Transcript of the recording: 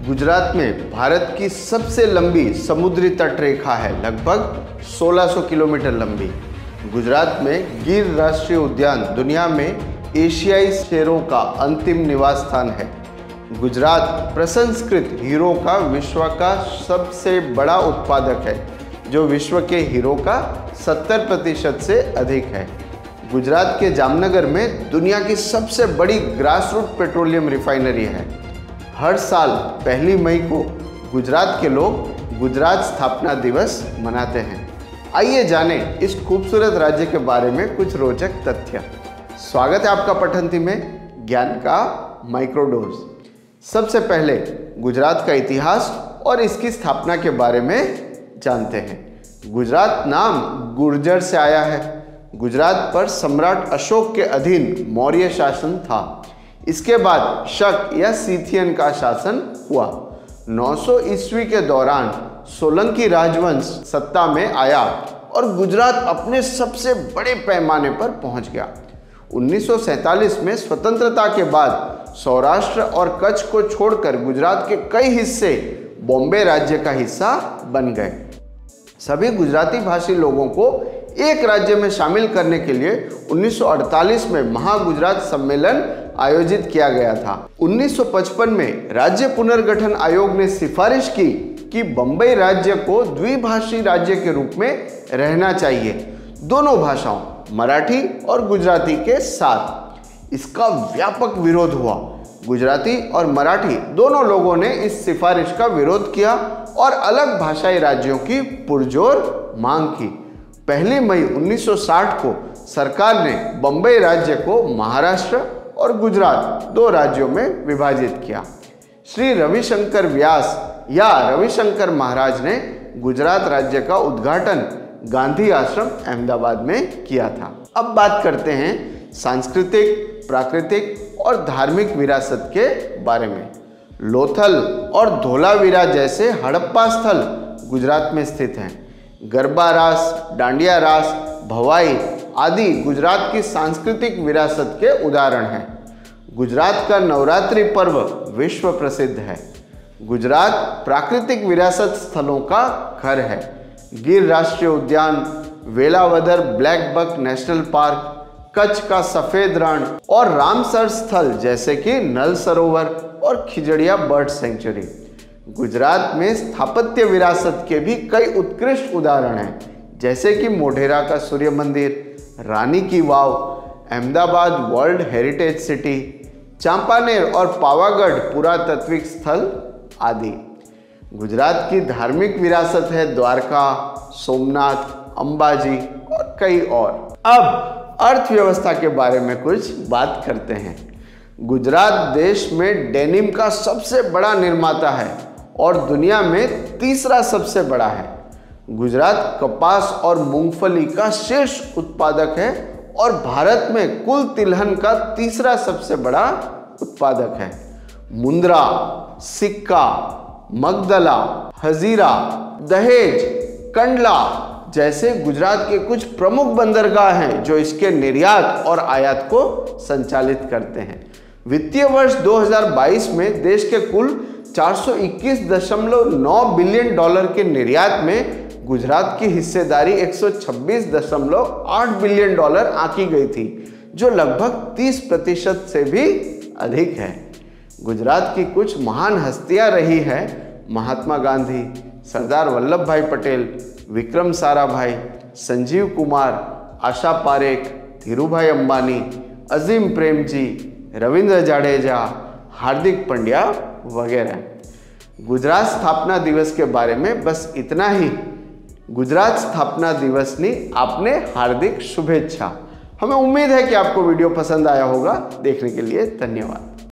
गुजरात में भारत की सबसे लंबी समुद्री तट रेखा है, लगभग 1600 किलोमीटर लंबी। गुजरात में गिर राष्ट्रीय उद्यान दुनिया में एशियाई शेरों का अंतिम निवास स्थान है। गुजरात प्रसंस्कृत हीरो का विश्व का सबसे बड़ा उत्पादक है, जो विश्व के हीरो का 70% से अधिक है। गुजरात के जामनगर में दुनिया की सबसे बड़ी ग्रासरूट पेट्रोलियम रिफाइनरी है। हर साल 1 मई को गुजरात के लोग गुजरात स्थापना दिवस मनाते हैं। आइए जानें इस खूबसूरत राज्य के बारे में कुछ रोचक तथ्य। स्वागत है आपका पठंती में ज्ञान का माइक्रोडोज। सबसे पहले गुजरात का इतिहास और इसकी स्थापना के बारे में जानते हैं। गुजरात नाम गुर्जर से आया है। गुजरात पर सम्राट अशोक के अधीन मौर्य शासन था। इसके बाद शक या सीथियन का शासन हुआ। 900 ईस्वी के दौरान सोलंकी राजवंश सत्ता में आया और गुजरात अपने सबसे बड़े पैमाने पर पहुंच गया। 1947 में स्वतंत्रता के बाद सौराष्ट्र और कच्छ को छोड़कर गुजरात के कई हिस्से बॉम्बे राज्य का हिस्सा बन गए। सभी गुजराती भाषी लोगों को एक राज्य में शामिल करने के लिए 1948 में महागुजरात सम्मेलन आयोजित किया गया था। 1955 में राज्य पुनर्गठन आयोग ने सिफारिश की कि बम्बई राज्य को द्विभाषी राज्य के रूप में रहना चाहिए, दोनों भाषाओं मराठी और गुजराती के साथ। इसका व्यापक विरोध हुआ। गुजराती और मराठी दोनों लोगों ने इस सिफारिश का विरोध किया और अलग भाषाई राज्यों की पुरजोर मांग की। 1 मई 1960 को सरकार ने बम्बई राज्य को महाराष्ट्र और गुजरात 2 राज्यों में विभाजित किया। श्री रविशंकर व्यास या रविशंकर महाराज ने गुजरात राज्य का उद्घाटन गांधी आश्रम अहमदाबाद में किया था। अब बात करते हैं सांस्कृतिक, प्राकृतिक और धार्मिक विरासत के बारे में। लोथल और धोलावीरा जैसे हड़प्पा स्थल गुजरात में स्थित हैं। गरबा रास, डांडिया रास, भवाई आदि गुजरात की सांस्कृतिक विरासत के उदाहरण हैं। गुजरात का नवरात्रि पर्व विश्व प्रसिद्ध है। गुजरात प्राकृतिक विरासत स्थलों का घर है। गिर राष्ट्रीय उद्यान, Velavadar black buck national park, Kutch का सफेद रण और रामसर स्थल जैसे कि नल सरोवर और खिजड़िया बर्ड सेंचुरी। गुजरात में स्थापत्य विरासत के भी कई उत्कृष्ट उदाहरण हैं, जैसे कि मोढेरा का सूर्य Mandir, Rani ki Vav, Ahmedabad world heritage city, Champaner और पावागढ़ पुरातात्विक स्थल आदि। गुजरात की धार्मिक विरासत है द्वारका, सोमनाथ, अंबाजी और कई और। अब अर्थव्यवस्था के बारे में कुछ बात करते हैं। गुजरात देश में डेनिम का सबसे बड़ा निर्माता है और दुनिया में तीसरा सबसे बड़ा है। गुजरात कपास और मूंगफली का शीर्ष उत्पादक है और भारत में कुल तिलहन का तीसरा सबसे बड़ा उत्पादक है। मुंद्रा, सिक्का, मगदला, हजीरा, दहेज, कंडला जैसे गुजरात के कुछ प्रमुख बंदरगाह हैं जो इसके निर्यात और आयात को संचालित करते हैं। वित्तीय वर्ष 2022 में देश के कुल 421.9 बिलियन डॉलर के निर्यात में गुजरात की हिस्सेदारी 126.8 बिलियन डॉलर आंकी गई थी, जो लगभग 30% से भी अधिक है। गुजरात की कुछ महान हस्तियां रही हैं: महात्मा गांधी, सरदार वल्लभ भाई पटेल, विक्रम साराभाई, संजीव कुमार, आशा पारेख, धीरूभाई अंबानी, अजीम प्रेमजी, रविंद्र जाडेजा, हार्दिक पंड्या वगैरह। गुजरात स्थापना दिवस के बारे में बस इतना ही। गुजरात स्थापना दिवसની आपने हार्दिक शुभेच्छा। हमें उम्मीद है कि आपको वीडियो पसंद आया होगा। देखने के लिए धन्यवाद।